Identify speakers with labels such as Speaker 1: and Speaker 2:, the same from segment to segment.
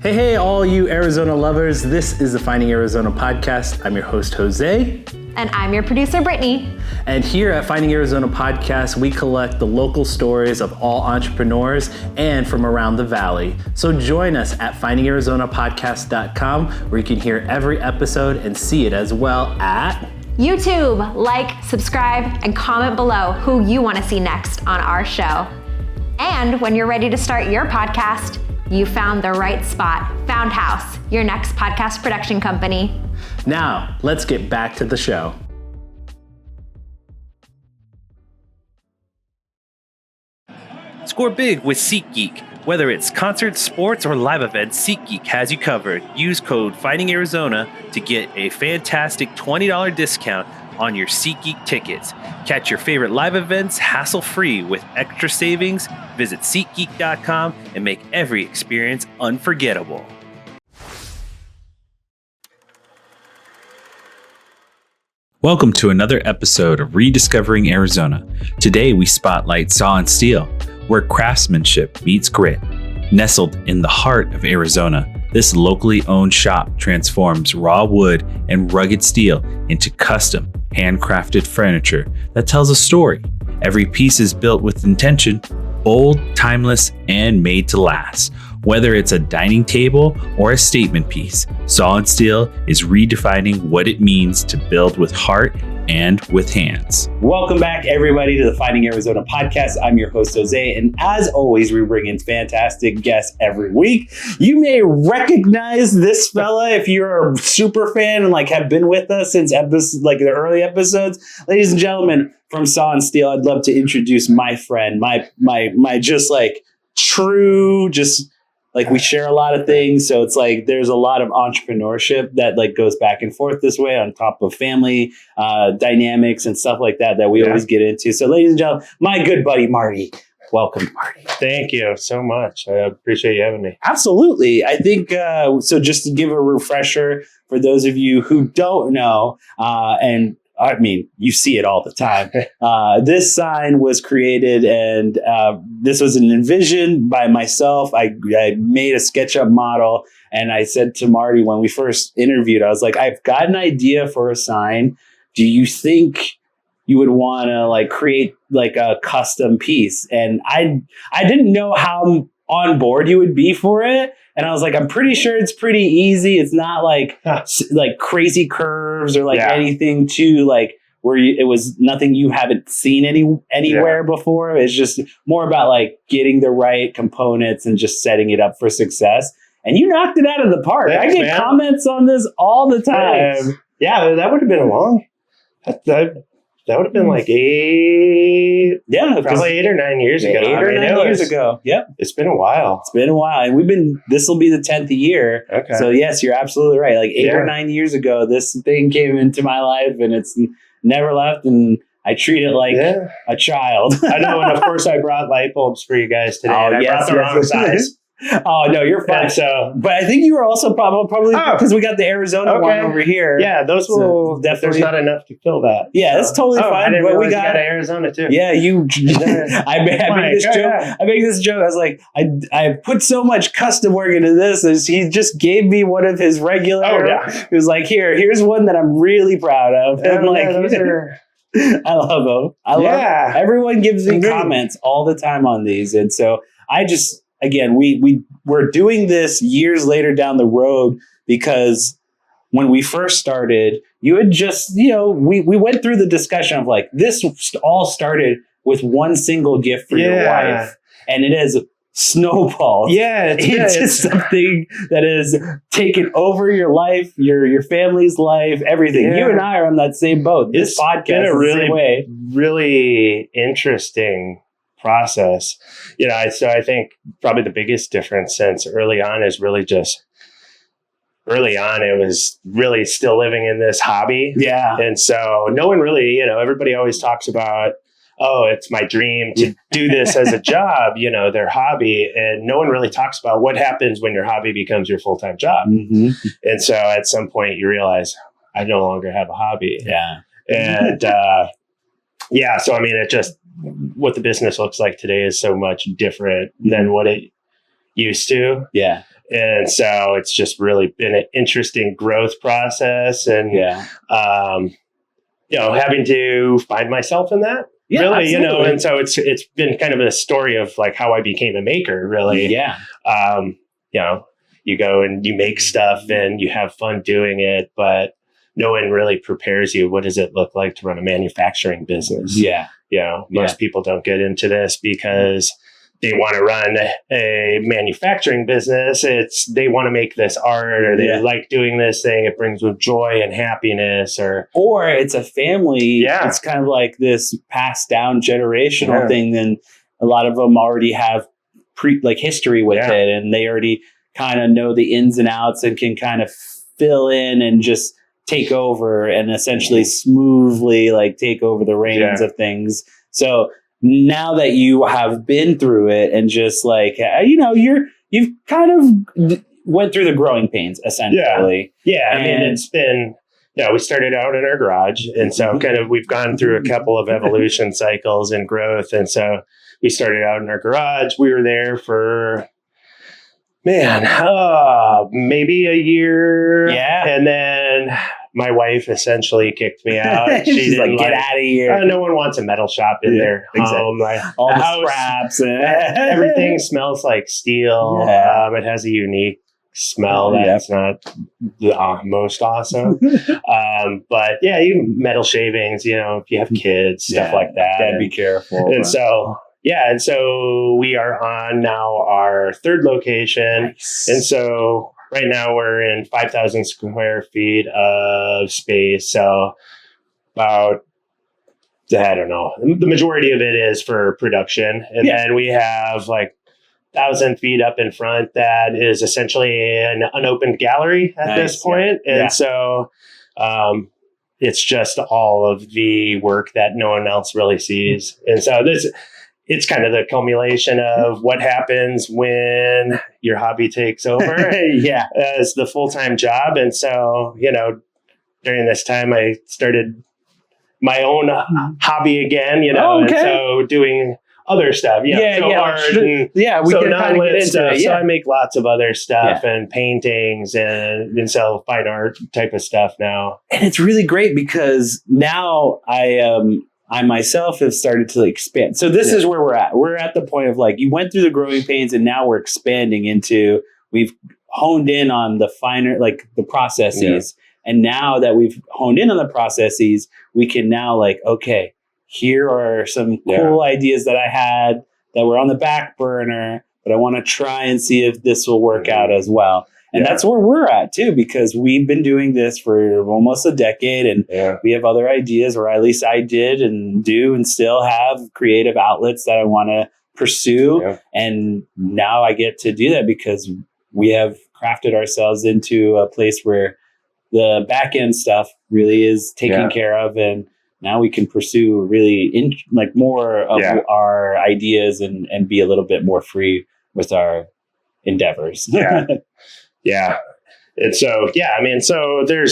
Speaker 1: Hey, all you Arizona lovers. This is the Finding Arizona podcast. I'm your host, Jose.
Speaker 2: And I'm your producer, Brittany.
Speaker 1: And here at Finding Arizona podcast, we collect the local stories of all entrepreneurs and from around the valley. So join us at findingarizonapodcast.com, where you can hear every episode and see it as well at
Speaker 2: YouTube. Like, subscribe, and comment below who you want to see next on our show. And when you're ready to start your podcast, you found the right spot. Found House, your next podcast production company.
Speaker 1: Now, let's get back to the show. Score big with SeatGeek. Whether it's concerts, sports, or live events, SeatGeek has you covered. Use code FindingArizona to get a fantastic $20 discount on your SeatGeek tickets. Catch your favorite live events hassle-free with extra savings. Visit SeatGeek.com and make every experience unforgettable. Welcome to another episode of Rediscovering Arizona. Today we spotlight Saw and Steel, where craftsmanship meets grit. Nestled in the heart of Arizona, this locally owned shop transforms raw wood and rugged steel into custom, handcrafted furniture that tells a story. Every piece is built with intention, bold, timeless, and made to last. Whether it's a dining table or a statement piece, Saw and Steel is redefining what it means to build with heart and with hands. Welcome back, everybody, to the Finding Arizona podcast. I'm your host, Jose, and as always, we bring in fantastic guests every week. You may recognize this fella if you're a super fan and have been with us since the early episodes. Ladies and gentlemen, from Saw and Steel, I'd love to introduce my friend, my just true, we share a lot of things. So it's there's a lot of entrepreneurship that goes back and forth this way on top of family dynamics and stuff like that we always get into. So ladies and gentlemen, my good buddy, Marty. Welcome, Marty.
Speaker 3: Thank you so much. I appreciate you having me. Absolutely.
Speaker 1: I think, so just to give a refresher for those of you who don't know, and I mean, you see it all the time. This sign was created and this was an envision by myself. I made a SketchUp model and I said to Marty when we first interviewed, I was like, I've got an idea for a sign. Do you think you would want to create a custom piece? And I didn't know how on board you would be for it. And I was like, I'm pretty sure it's pretty easy. It's not like crazy curves or anything too where it was nothing you haven't seen anywhere before. It's just more about getting the right components and just setting it up for success. And you knocked it out of the park.
Speaker 3: Thanks,
Speaker 1: I get comments on this all the time.
Speaker 3: Yeah, that would have been a long. That would have been probably 8 or 9 years ago.
Speaker 1: 8 or 9 years ago. Yep.
Speaker 3: It's been a while.
Speaker 1: And this will be the 10th year.
Speaker 3: Okay.
Speaker 1: So yes, you're absolutely right. 8 or 9 years ago, this thing came into my life and it's never left. And I treat it like a child.
Speaker 3: I know. And of course I brought light bulbs for you guys today. I brought the wrong size.
Speaker 1: Oh, no, you're fine. But I think you were also probably because we got the Arizona one over here.
Speaker 3: Yeah, those will definitely. There's not enough to fill that.
Speaker 1: Yeah, it's totally fine.
Speaker 3: But we got Arizona too.
Speaker 1: Yeah, I make this joke. I make this joke. I was like, I put so much custom work into this. He just gave me one of his regular.
Speaker 3: Oh, yeah.
Speaker 1: He was like, here's one that I'm really proud of. And I'm like, I love them. Everyone gives me comments all the time on these, and so I just. Again, we're doing this years later down the road because when we first started, you had just, we went through the discussion of this all started with one single gift for your wife. And it has snowballed into something that has taken over your life, your family's life, everything. Yeah. You and I are on that same boat. This podcast is
Speaker 3: really interesting process. So I think probably the biggest difference since early on is really just early on, it was really still living in this hobby.
Speaker 1: Yeah.
Speaker 3: And so no one really, everybody always talks about, oh, it's my dream to do this as a job, their hobby. And no one really talks about what happens when your hobby becomes your full-time job.
Speaker 1: Mm-hmm.
Speaker 3: And so at some point you realize I no longer have a hobby.
Speaker 1: Yeah.
Speaker 3: And so, it just, what the business looks like today is so much different than what it used to.
Speaker 1: Yeah.
Speaker 3: And so it's just really been an interesting growth process, and having to find myself in that.
Speaker 1: Yeah,
Speaker 3: really,
Speaker 1: absolutely.
Speaker 3: and so it's been kind of a story of like how I became a maker, really.
Speaker 1: Yeah.
Speaker 3: You go and you make stuff and you have fun doing it, but no one really prepares you. What does it look like to run a manufacturing business?
Speaker 1: Yeah.
Speaker 3: Most people don't get into this because they want to run a manufacturing business. They want to make this art, or they like doing this thing. It brings them joy and happiness, or
Speaker 1: it's a family. Yeah. It's kind of like this passed down generational thing. Then a lot of them already have history with it, and they already kind of know the ins and outs and can kind of fill in and just take over and essentially smoothly take over the reins of things. So now that you have been through it and just you've kind of went through the growing pains essentially.
Speaker 3: Yeah. I mean, it's been, we started out in our garage, and so kind of we've gone through a couple of evolution cycles and growth. And so we started out in our garage. We were there for maybe a year. Yeah. And then my wife essentially kicked me out.
Speaker 1: She's like, get out of here.
Speaker 3: No one wants a metal shop in their home.
Speaker 1: All the scraps.
Speaker 3: Everything smells like steel.
Speaker 1: Yeah.
Speaker 3: It has a unique smell that's not the most awesome. But even metal shavings, if you have kids, stuff like that.
Speaker 1: Gotta be careful.
Speaker 3: And so we are on now our third location. Nice. And so right now we're in 5,000 square feet of space. So about, I don't know, the majority of it is for production. And then we have 1,000 feet up in front that is essentially an unopened gallery at this point. And so it's just all of the work that no one else really sees. And so it's kind of the culmination of what happens when your hobby takes over as the full-time job. And so, during this time I started my own hobby again, and so doing other stuff, art and
Speaker 1: we can kind of get into it.
Speaker 3: So I make lots of other stuff and paintings and sell fine art type of stuff now.
Speaker 1: And it's really great because now I myself have started to expand. So this is where we're at. We're at the point of you went through the growing pains, and now we're expanding into, we've honed in on the finer, the processes. And now that we've honed in on the processes, we can now okay, here are some cool ideas that I had that were on the back burner, but I want to try and see if this will work out as well. And that's where we're at too, because we've been doing this for almost a decade, and we have other ideas, or at least I did and do and still have creative outlets that I want to pursue. Yeah. And now I get to do that because we have crafted ourselves into a place where the back end stuff really is taken care of. And now we can pursue really more of our ideas and be a little bit more free with our endeavors.
Speaker 3: Yeah. And so, so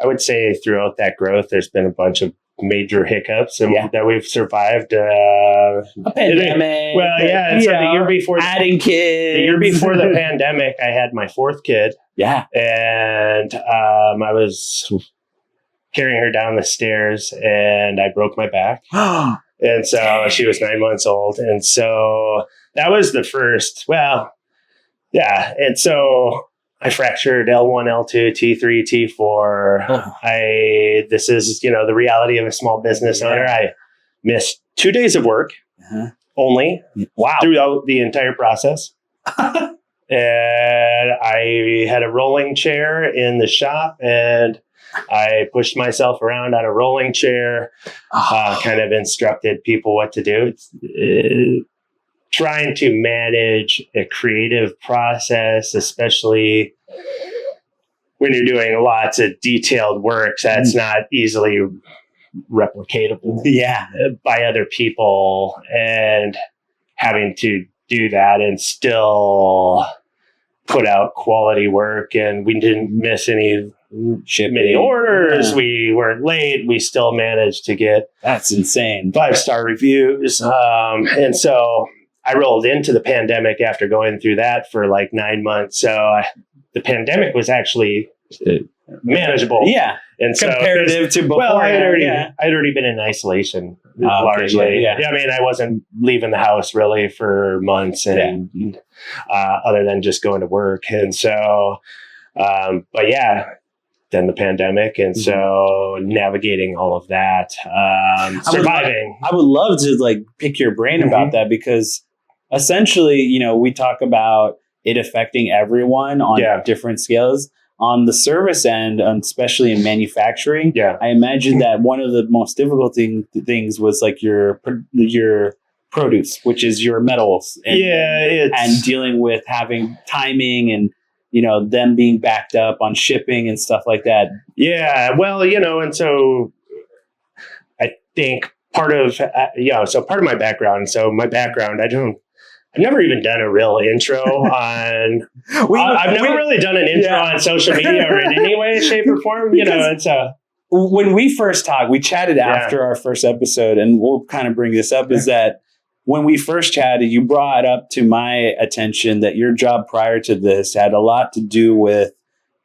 Speaker 3: I would say throughout that growth, there's been a bunch of major hiccups that we've survived.
Speaker 1: A pandemic.
Speaker 3: And so the year before,
Speaker 1: adding kids.
Speaker 3: The year before the pandemic, I had my fourth kid.
Speaker 1: Yeah.
Speaker 3: And I was carrying her down the stairs and I broke my back. And so she was 9 months old. And so that was the first, and so I fractured L1, L2, T3, T4. This is, the reality of a small business owner. I missed 2 days of work only throughout the entire process. And I had a rolling chair in the shop, and I pushed myself around on a rolling chair, kind of instructed people what to do. Trying to manage a creative process, especially when you're doing lots of detailed work that's not easily replicatable by other people, and having to do that and still put out quality work. And we didn't miss any orders. We weren't late. We still managed to get
Speaker 1: that's insane
Speaker 3: 5-star reviews. And so I rolled into the pandemic after going through that for like 9 months. So the pandemic was actually manageable.
Speaker 1: Yeah.
Speaker 3: And so,
Speaker 1: comparative to before.
Speaker 3: well, I'd already been in isolation largely.
Speaker 1: Okay, yeah.
Speaker 3: I mean, I wasn't leaving the house really for months, and other than just going to work. And so, but yeah, then the pandemic, and so navigating all of that, surviving.
Speaker 1: I would love to like pick your brain about that, because essentially, you know, we talk about it affecting everyone on different scales. On the service end, especially in manufacturing, I imagine that one of the most difficult things was like your produce, which is your metals, and dealing with having timing and, you know, them being backed up on shipping and stuff like that.
Speaker 3: Yeah, well, you know, and so I think part of my background. So my background, I've never even done a real intro on. I've never really done an intro on social media or in any way, shape, or form. You know, it's
Speaker 1: when we first talked, we chatted after our first episode, and we'll kind of bring this up. Is that when we first chatted, you brought up to my attention that your job prior to this had a lot to do with,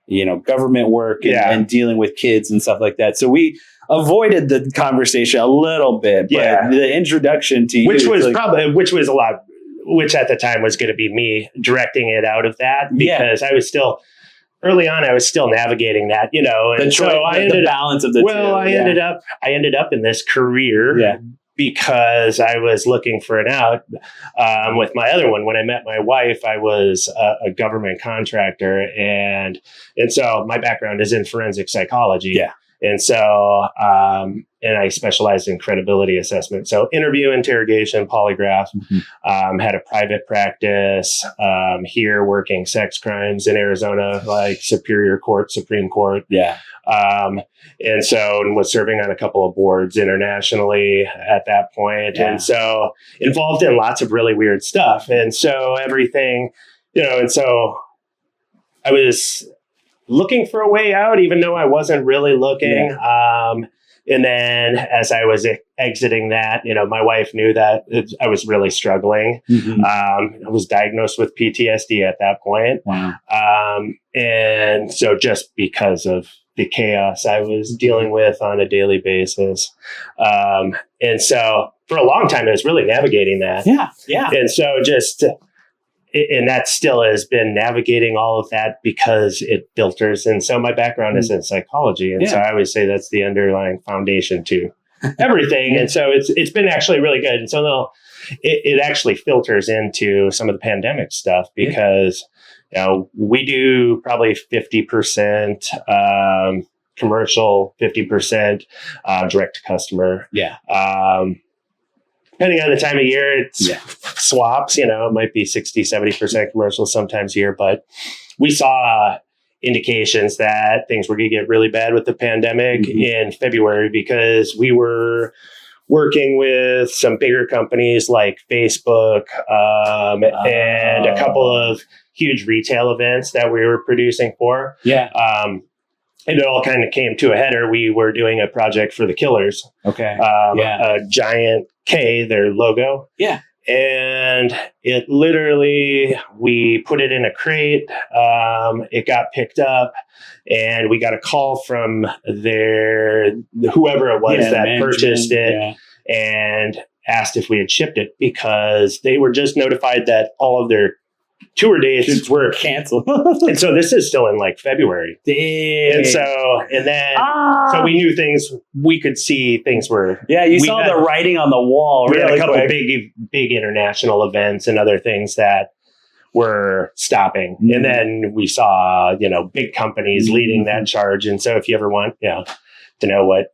Speaker 1: you know, government work and dealing with kids and stuff like that. So we avoided the conversation a little bit, but the introduction to you, which
Speaker 3: was a lot. Which at the time was going to be me directing it out of that, because I was still early on. I was still navigating that, you know, and the balance of the two. I ended up in this career because I was looking for an out with my other one. When I met my wife, I was a government contractor, and so my background is in forensic psychology. Yeah. And so, and I specialized in credibility assessment. So interview, interrogation, polygraph, had a private practice, here working sex crimes in Arizona, like Superior Court, Supreme Court. Yeah. And so was serving on a couple of boards internationally at that point. And so involved in lots of really weird stuff. And so everything, you know, and so I was looking for a way out, even though I wasn't really looking. And then as I was exiting that, you know, my wife knew that I was really struggling. I was diagnosed with PTSD at that point. Wow. And so just because of the chaos I was dealing with on a daily basis. And so for a long time, I was really navigating that. Yeah. Yeah. And so and that still has been navigating all of that because it filters. And so my background is in psychology. And so I always say that's the underlying foundation to everything. And so it's been actually really good. And so it actually filters into some of the pandemic stuff because, you know, we do probably 50% commercial, 50% direct to customer. Yeah. Depending on the time of year, it's swaps, you know, it might be 60, 70% commercial sometimes here, but we saw indications that things were going to get really bad with the pandemic in February because we were working with some bigger companies like Facebook and a couple of huge retail events that we were producing for. Yeah. And it all kind of came to a header. We were doing a project for the Killers. Okay. A giant K, their logo. Yeah. And it literally, we put it in a crate. It got picked up and we got a call from whoever it was that purchased it and asked if we had shipped it because they were just notified that all of their tour dates were canceled. And so this is still in like February. Dang. And so we knew we could see things were. Yeah, you saw the writing on the wall. We had a couple big international events and other things that were stopping. And then we saw, you know, big companies leading that charge. And so if you ever want, you know, to know what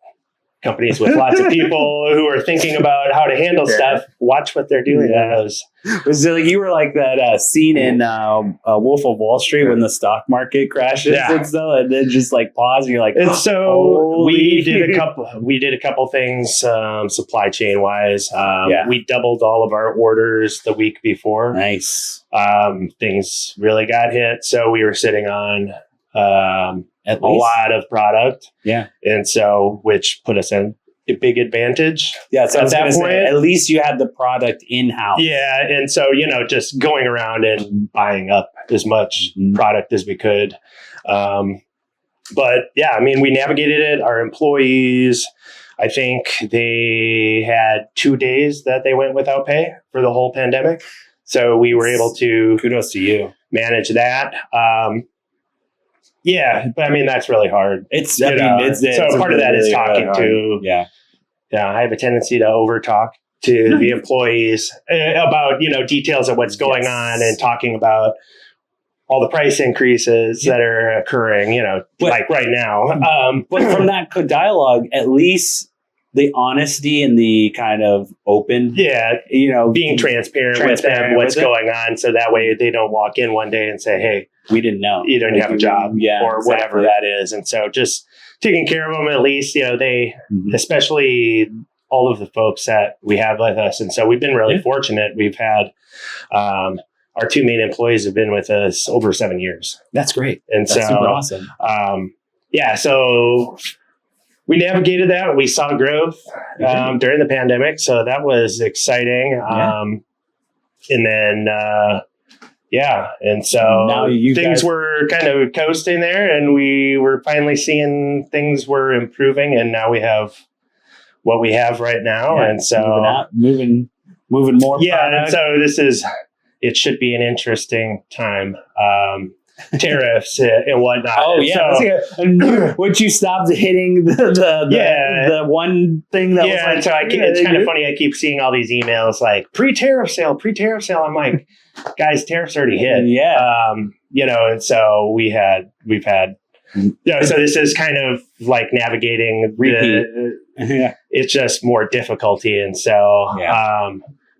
Speaker 3: companies with lots of people who are thinking about how to handle stuff, watch what they're doing. Was it like you were like that scene in Wolf of Wall Street when the stock market crashes and stuff, and then just like pause and you're like, and so we did a couple things supply chain wise. We doubled all of our orders the week before. Nice. Things really got hit, so we were sitting on a lot of product. Yeah. And so, which put us in a big advantage.
Speaker 1: Yeah, so
Speaker 3: at that point,
Speaker 1: at least you had the product in-house.
Speaker 3: Yeah, and so just going around and buying up as much product as we could. But yeah, I mean, we navigated it. Our employees, I think they had 2 days that they went without pay for the whole pandemic. So we were able to
Speaker 1: kudos to you
Speaker 3: manage that. Yeah, but I mean, that's really hard.
Speaker 1: It's
Speaker 3: so part of that is talking to.
Speaker 1: Yeah,
Speaker 3: I have a tendency to over talk to the employees about details of what's going on and talking about all the price increases that are occurring. Like right now.
Speaker 1: But from that dialogue, at least the honesty and the kind of open,
Speaker 3: being transparent with them, what's going on, so that way they don't walk in one day and say, "Hey,
Speaker 1: we didn't know
Speaker 3: you don't have a job," or whatever that is. And so just taking care of them, at least, they, especially all of the folks that we have with us. And so we've been really fortunate. We've had, our 2 main employees have been with us over 7 years.
Speaker 1: That's great.
Speaker 3: And
Speaker 1: that's super awesome.
Speaker 3: So we navigated that. We saw growth during the pandemic. So that was exciting. And then, and so now things were kind of coasting there, and we were finally seeing things were improving, and now we have what we have right now. And so moving more. Yeah. And so it should be an interesting time. Tariffs and whatnot.
Speaker 1: Oh yeah. So, once you stopped hitting the one thing that was like,
Speaker 3: so it's kind of funny. I keep seeing all these emails like pre-tariff sale. I'm like, guys, tariffs already hit.
Speaker 1: Yeah.
Speaker 3: And so we've had, so this is kind of like navigating it's just more difficulty. And so,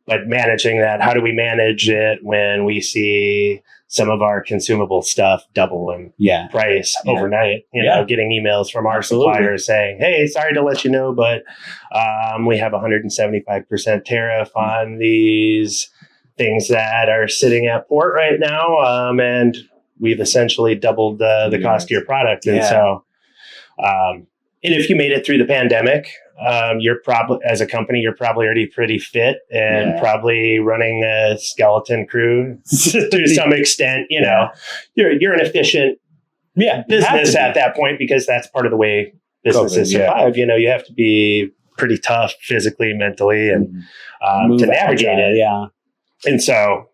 Speaker 3: but managing that, how do we manage it when we see some of our consumable stuff double in price overnight? Getting emails from our suppliers saying, "Hey, sorry to let you know, but we have 175% tariff on these things that are sitting at port right now, and we've essentially doubled the cost of your product." And so, and if you made it through the pandemic, you're probably, as a company, you're probably already pretty fit and probably running a skeleton crew to some extent. You're an efficient business at that point, because that's part of the way businesses survive. You have to be pretty tough physically, mentally, and to navigate it.
Speaker 1: Yeah.
Speaker 3: And so,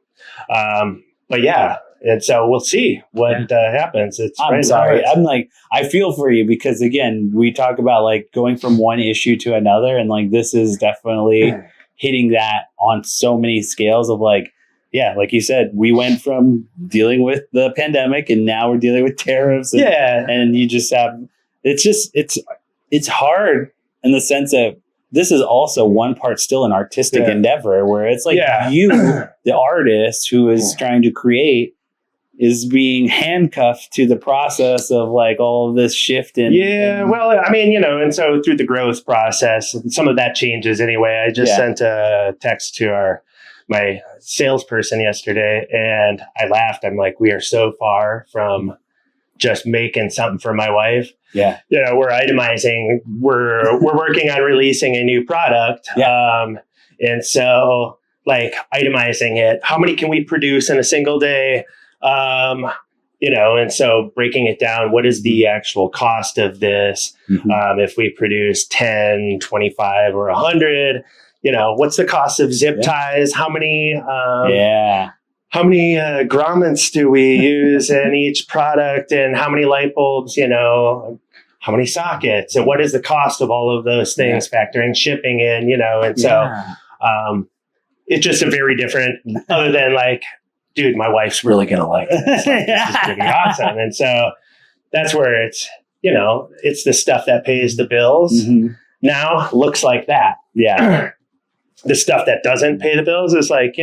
Speaker 3: and so we'll see what happens.
Speaker 1: I'm sorry. I'm like, I feel for you, because again, we talk about like going from one issue to another, and like this is definitely hitting that on so many scales of like, like you said, we went from dealing with the pandemic and now we're dealing with tariffs. And you just have, it's hard in the sense that this is also one part still an artistic endeavor, where it's like you, the artist who is trying to create, is being handcuffed to the process of like all of this shift in.
Speaker 3: Well, I mean, and so through the growth process, some of that changes anyway. I just sent a text to my salesperson yesterday, and I laughed. I'm like, we are so far from just making something for my wife.
Speaker 1: Yeah.
Speaker 3: We're itemizing, we're working on releasing a new product. And so like itemizing it, how many can we produce in a single day? And so breaking it down, what is the actual cost of this? If we produce 10, 25 or 100, what's the cost of zip ties? How many, grommets do we use in each product, and how many light bulbs, how many sockets, and what is the cost of all of those things, factoring shipping in, and so, it's just a very different, other than like, dude, my wife's really going to like this. This is pretty awesome. And so that's where it's, it's the stuff that pays the bills now looks like that.
Speaker 1: Yeah.
Speaker 3: The stuff that doesn't pay the bills is like,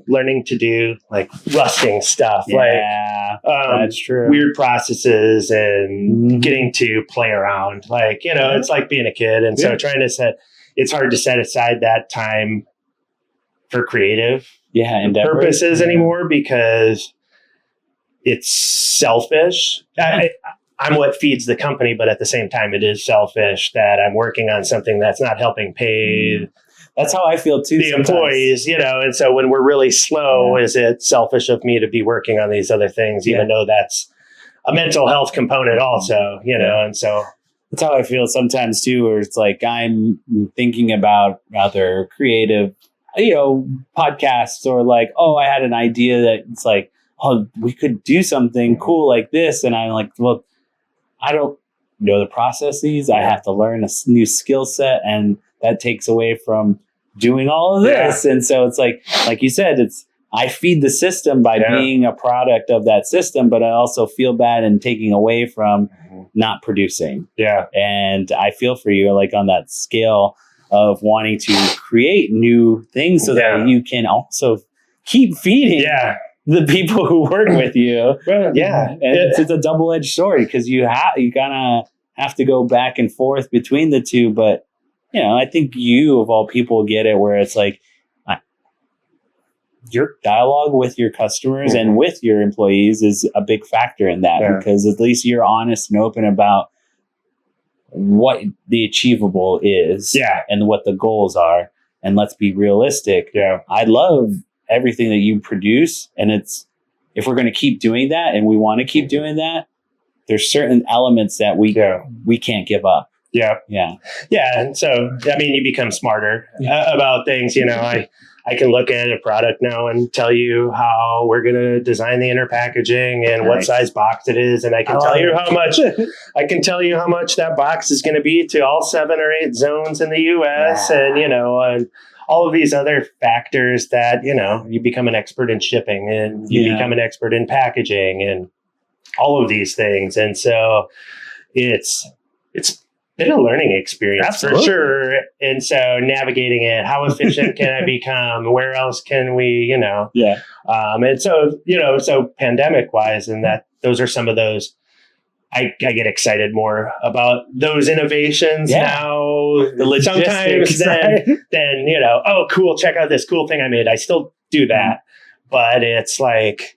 Speaker 3: learning to do like rusting stuff,
Speaker 1: that's true.
Speaker 3: Weird processes and getting to play around. Like, it's like being a kid. And so it's hard to set aside that time for creative purposes anymore, because it's selfish. I'm what feeds the company, but at the same time, it is selfish that I'm working on something that's not helping pay
Speaker 1: That's how I feel too.
Speaker 3: the
Speaker 1: sometimes.
Speaker 3: employees, and so when we're really slow, is it selfish of me to be working on these other things, even though that's a mental health component also, and so.
Speaker 1: That's how I feel sometimes too, where it's like I'm thinking about other creative, podcasts, or like, oh, I had an idea that it's like, oh, we could do something cool like this. And I'm like, well, I don't know the processes. I have to learn a new skill set, and that takes away from doing all of this. And so it's like you said, I feed the system by being a product of that system, but I also feel bad in taking away from not producing. Yeah. And I feel for you, like on that scale of wanting to create new things so that you can also keep feeding the people who work with you. And it's a double-edged sword, because you kind of have to go back and forth between the two. But, I think you, of all people, get it, where it's like, your dialogue with your customers and with your employees is a big factor in that, because at least you're honest and open about what the achievable is and what the goals are. And let's be realistic. I love everything that you produce. And if we're going to keep doing that, and we want to keep doing that, there's certain elements that we can't give up. And so, you become smarter about things. I can look at a product now and tell you how we're going to design the inner packaging and what size box it is. And I can tell you how much, that box is going to be to all 7 or 8 zones in the US. And, and all of these other factors that, you become an expert in shipping, and you become an expert in packaging, and all of these things. And so it's been a learning experience for sure. And so navigating it, how efficient can I become? Where else can we, and so, so pandemic wise, and those are some of those, I get excited more about those innovations now, the logistics than, oh, cool. Check out this cool thing I made. I still do that, but it's like,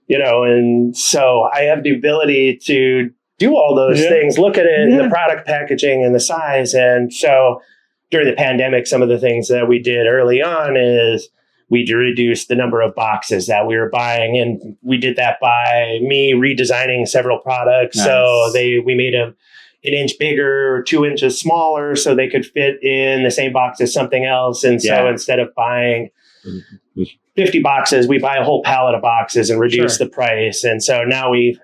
Speaker 1: and so I have the ability to do all those things, look at it, the product packaging and the size. And so during the pandemic, some of the things that we did early on is we reduced the number of boxes that we were buying. And we did that by me redesigning several products. Nice. So we made an inch bigger or 2 inches smaller so they could fit in the same box as something else. And so instead of buying 50 boxes, we buy a whole pallet of boxes and reduce the price. And so now we,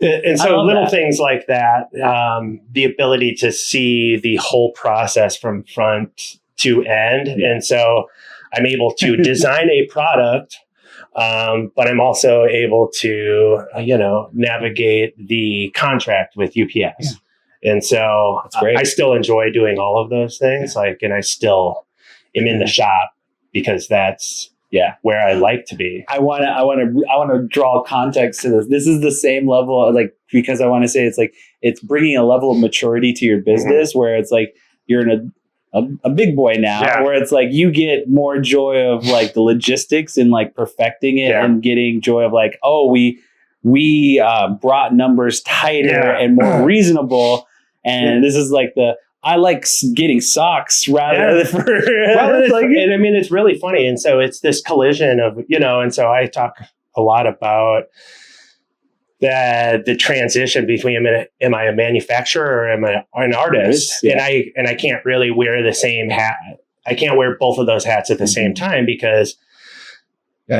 Speaker 1: and so little things like that, the ability to see the whole process from front to end. And so I'm able to design a product, but and able to, navigate the contract with UPS. And so I still enjoy doing all of those things. And I still am in the shop, because that's where I like to be. I want to draw context to this. This is the same level of, because I want to say it's bringing a level of maturity to your business where it's like you're in a big boy now, where it's like you get more joy of the logistics and perfecting it and getting joy of we brought numbers tighter and more reasonable. And this is I like getting socks rather than
Speaker 3: and it's really funny. And so it's this collision of, and so I talk a lot about the transition between am I a manufacturer or am I an artist? And I can't really wear the same hat. I can't wear both of those hats at the same time, because so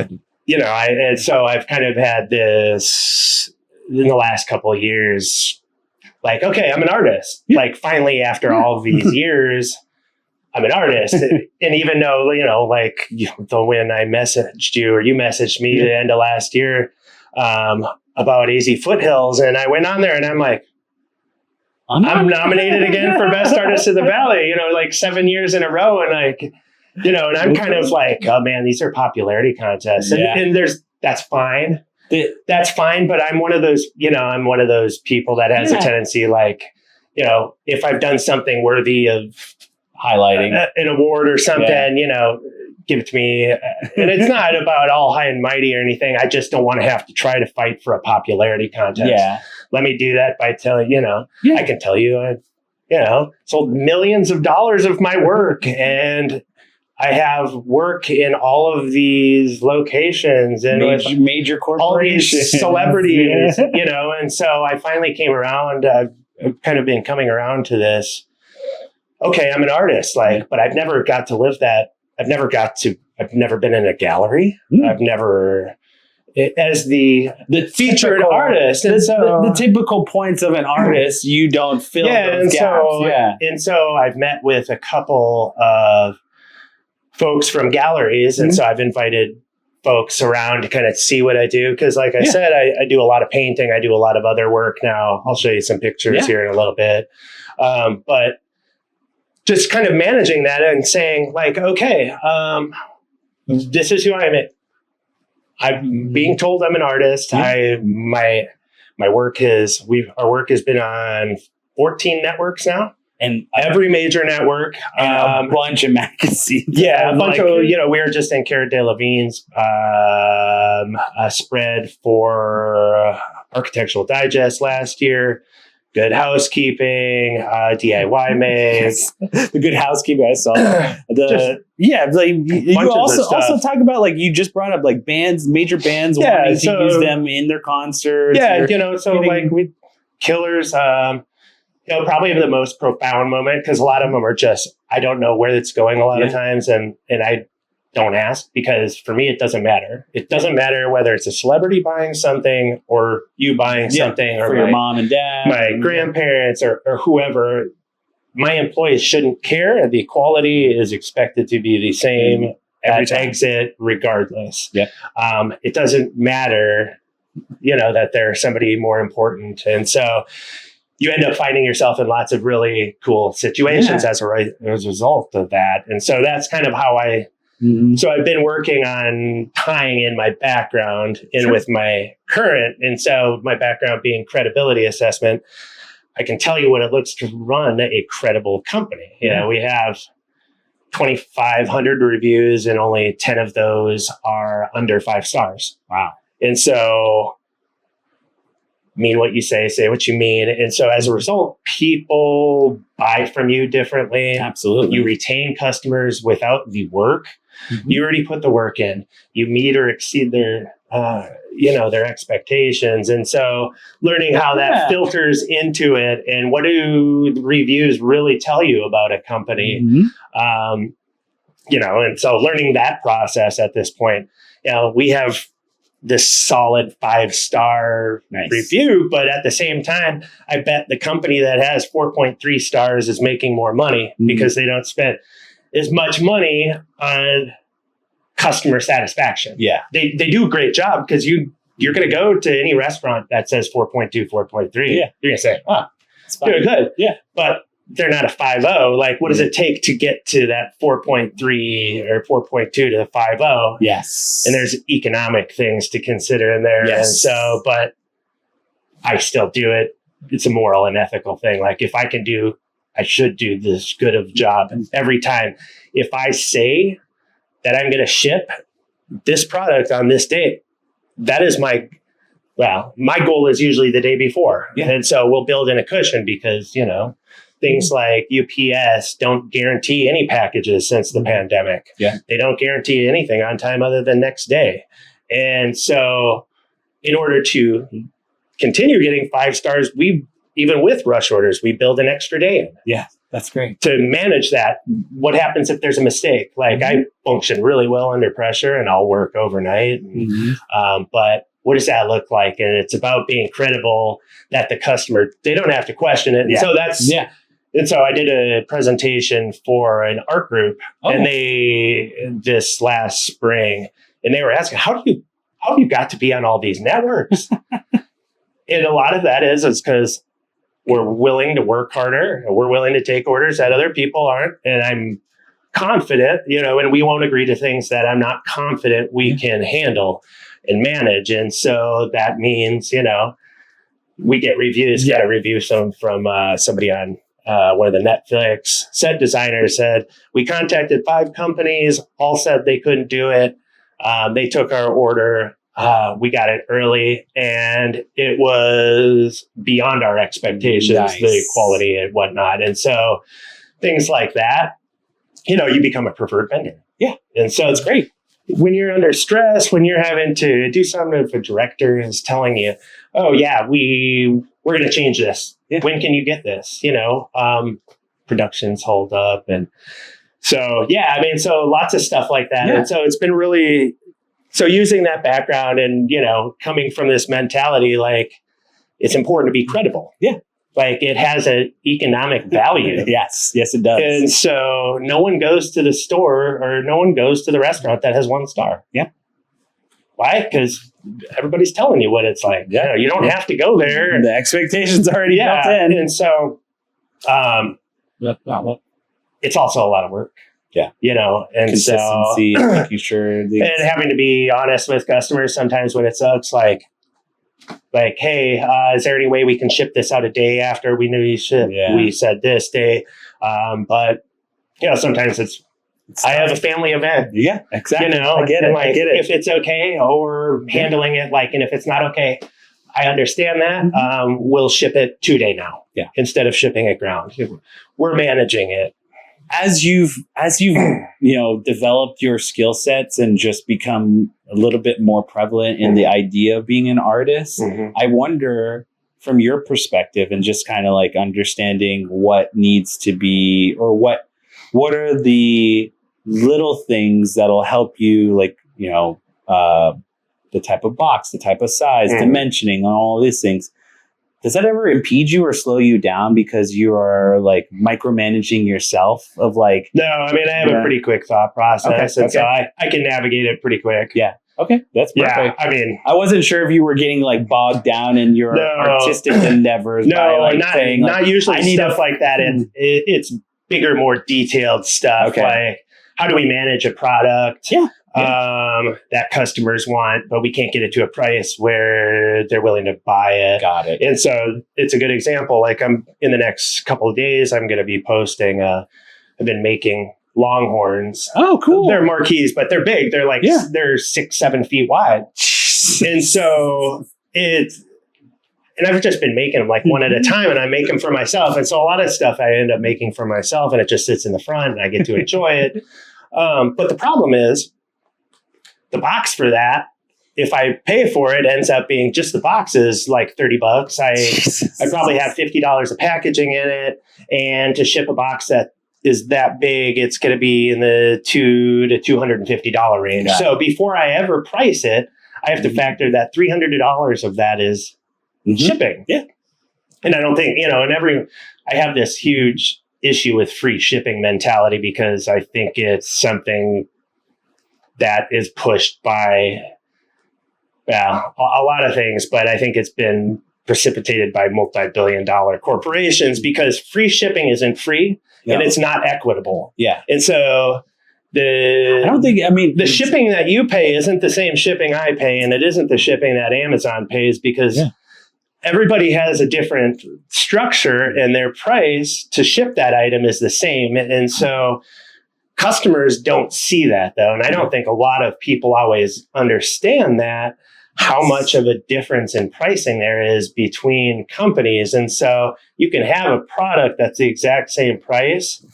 Speaker 3: I've kind of had this in the last couple of years. Okay, I'm an artist. Finally, after all of these years, I'm an artist. And even though, when I messaged you, or you messaged me the end of last year about AZ Foothills, and I went on there and I'm like, I'm nominated again for Best Artist of the Valley, 7 years in a row. And and I'm kind of oh man, these are popularity contests. And that's fine. That's fine, but I'm one of those people that has a tendency, if I've done something worthy of
Speaker 1: highlighting
Speaker 3: an award or something, give it to me. And it's not about all high and mighty or anything. I just don't want to have to try to fight for a popularity contest.
Speaker 1: Yeah.
Speaker 3: Let me do that by telling, I can tell you, I sold millions of dollars of my work, and I have work in all of these locations and
Speaker 1: major corporations,
Speaker 3: all these celebrities, and so I finally came around. I've kind of been coming around to this. Okay, I'm an artist, but I've never got to live that. I've never been in a gallery. I've never, as the featured
Speaker 1: typical,
Speaker 3: artist. And
Speaker 1: the typical points of an artist, you don't fill those gaps.
Speaker 3: And so I've met with a couple of folks from galleries. And so I've invited folks around to kind of see what I do. Because like I said, I do a lot of painting. I do a lot of other work now. I'll show you some pictures here in a little bit. But just kind of managing that and saying okay, this is who I am. I'm being told I'm an artist. My work our work has been on 14 networks now. And every major network,
Speaker 1: and a bunch of magazines.
Speaker 3: Yeah, a bunch of, we were just in Cara Delevingne's spread for Architectural Digest last year. Good Housekeeping, DIY Mag.
Speaker 1: The Good Housekeeping, I saw. You also talk about you just brought up bands, major bands wanting to use them in their concerts.
Speaker 3: Yeah, we Killers. Probably the most profound moment, because a lot of them are just, I don't know where it's going a lot of times. And I don't ask, because for me, it doesn't matter. It doesn't matter whether it's a celebrity buying something or you buying something, or
Speaker 1: for your mom and dad,
Speaker 3: my grandparents or whoever. My employees shouldn't care. The quality is expected to be the same at exit regardless. Yeah. It doesn't matter, that there's somebody more important. And so you end up finding yourself in lots of really cool situations as a result of that. And so that's kind of how so I've been working on tying in my background in with my current. And so my background being credibility assessment, I can tell you what it looks to run a credible company. We have 2,500 reviews, and only 10 of those are under 5 stars. Wow. And so mean what you say what you mean. And so as a result, people buy from you differently.
Speaker 1: Absolutely.
Speaker 3: You retain customers without the work. You already put the work in. You meet or exceed their expectations. And so learning how that filters into it, and what do the reviews really tell you about a company? And so learning that process at this point, we have this solid 5-star review, but at the same time, I bet the company that has 4.3 stars is making more money because they don't spend as much money on customer satisfaction. Yeah, they do a great job, because you're going to go to any restaurant that says 4.2, 4.3. Yeah, you're going to say, it's doing good. Yeah, but they're not a 5.0. What does it take to get to that 4.3 or 4.2 to the 5.0? Yes. And there's economic things to consider in there. Yes. And so, but I still do it. It's a moral and ethical thing. If I can do, I should do this good of job every time. If I say that I'm going to ship this product on this date, that is my goal is usually the day before. Yeah. And so we'll build in a cushion, because, things like UPS don't guarantee any packages since the pandemic. Yeah. They don't guarantee anything on time other than next day. And so in order to continue getting 5 stars, even with rush orders, we build an extra day in.
Speaker 1: Yeah, that's great.
Speaker 3: To manage that, what happens if there's a mistake? I function really well under pressure, and I'll work overnight. But what does that look like? And it's about being credible, that the customer, they don't have to question it. And so that's... Yeah. And so I did a presentation for an art group, and this last spring, and they were asking, how have you got to be on all these networks? And a lot of that is because we're willing to work harder, and we're willing to take orders that other people aren't. And I'm confident, and we won't agree to things that I'm not confident we can handle and manage. And so that means, we get reviews, got to review some from somebody on one of the Netflix set designers said, we contacted 5 companies, all said they couldn't do it. They took our order. We got it early, and it was beyond our expectations, the quality and whatnot. And so things like that, you become a preferred vendor.
Speaker 1: Yeah.
Speaker 3: And so it's great. When you're under stress, when you're having to do something, if a director is telling you, oh, yeah, we're going to change this. Yeah. When can you get this? Productions hold up. And so, so lots of stuff like that. Yeah. And so it's been really, so using that background and, coming from this mentality, like it's important to be credible.
Speaker 1: Yeah.
Speaker 3: Like it has an economic value.
Speaker 1: Yes, it does.
Speaker 3: And so no one goes to the store or no one goes to the restaurant that has 1 star.
Speaker 1: Yeah.
Speaker 3: Why? Because everybody's telling you what it's like. Yeah. You don't have to go there.
Speaker 1: The expectations already built in.
Speaker 3: And so it's also a lot of work.
Speaker 1: Yeah.
Speaker 3: And
Speaker 1: consistency,
Speaker 3: so
Speaker 1: making sure.
Speaker 3: And having to be honest with customers sometimes when it sucks, like, hey, is there any way we can ship this out a day after we knew you should? Yeah. We said this day. But, sometimes it's I have a family event.
Speaker 1: Yeah, exactly.
Speaker 3: I get it. I get it. If it's okay or handling it, and if it's not okay, I understand that. Mm-hmm. We'll ship it 2-day now.
Speaker 1: Yeah.
Speaker 3: Instead of shipping it ground. We're managing it.
Speaker 1: As you've developed your skill sets and just become a little bit more prevalent in the idea of being an artist, I wonder from your perspective and just kind of like understanding what needs to be or what are the little things that'll help you, the type of box, the type of size, dimensioning, all these things. Does that ever impede you or slow you down because you are micromanaging yourself of No,
Speaker 3: I have a pretty quick thought process. Okay. And so I can navigate it pretty quick.
Speaker 1: Yeah. Okay. That's perfect.
Speaker 3: Yeah.
Speaker 1: I wasn't sure if you were getting bogged down in your artistic endeavors.
Speaker 3: No, not usually stuff like that. And it's bigger, more detailed stuff. Okay. How do we manage a product?
Speaker 1: Yeah.
Speaker 3: That customers want, but we can't get it to a price where they're willing to buy it.
Speaker 1: Got it.
Speaker 3: And so it's a good example. I'm in the next couple of days, I'm going to be posting. I've been making Longhorns.
Speaker 1: Oh, cool.
Speaker 3: They're marquees, but they're big. They're they're 6-7 feet wide. And so and I've just been making them one at a time, and I make them for myself. And so a lot of stuff I end up making for myself, and it just sits in the front, and I get to enjoy it. But the problem is, the box for that, if I pay for it, ends up being just the box is $30. I probably have $50 of packaging in it. And to ship a box that is that big, it's going to be in the $200 to $250 range. Yeah. So before I ever price it, I have to factor that $300 of that is shipping.
Speaker 1: Yeah.
Speaker 3: And I don't think, I have this huge issue with free shipping mentality because I think it's something that is pushed by a lot of things, but I think it's been precipitated by multi-billion-dollar corporations because free shipping isn't free and it's not equitable.
Speaker 1: Yeah.
Speaker 3: And so the shipping that you pay isn't the same shipping I pay, and it isn't the shipping that Amazon pays because everybody has a different structure and their price to ship that item is the same. And so customers don't see that, though. And I don't think a lot of people always understand that, how much of a difference in pricing there is between companies. And so you can have a product that's the exact same price,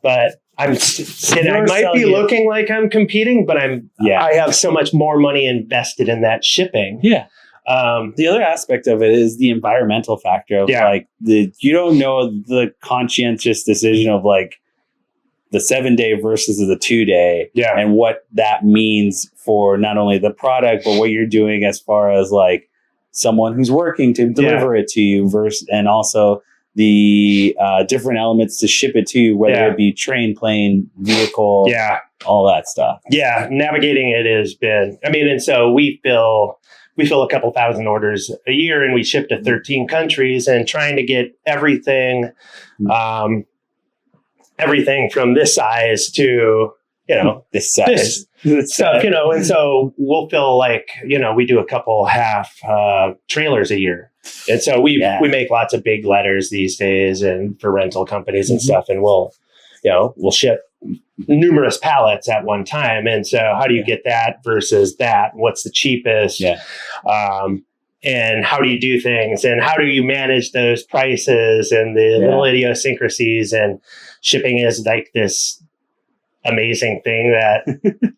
Speaker 3: but I might be looking like I'm competing, but I have so much more money invested in that shipping.
Speaker 1: Yeah. The other aspect of it is the environmental factor of you don't know the conscientious decision of the 7-day versus the 2-day and what that means for not only the product, but what you're doing as far as someone who's working to deliver it to you versus, and also the different elements to ship it to you, whether it be train, plane, vehicle, all that stuff.
Speaker 3: Yeah. Navigating it has been, and so we fill a couple thousand orders a year and we ship to 13 countries and trying to get everything from this size to,
Speaker 1: this size.
Speaker 3: this stuff, and so we'll fill like, we do a couple half trailers a year. And so we make lots of big letters these days and for rental companies and stuff. And we'll ship numerous pallets at one time. And so how do you get that versus that? What's the cheapest?
Speaker 1: Yeah.
Speaker 3: And how do you do things? And how do you manage those prices and the little idiosyncrasies? And shipping is like this amazing thing that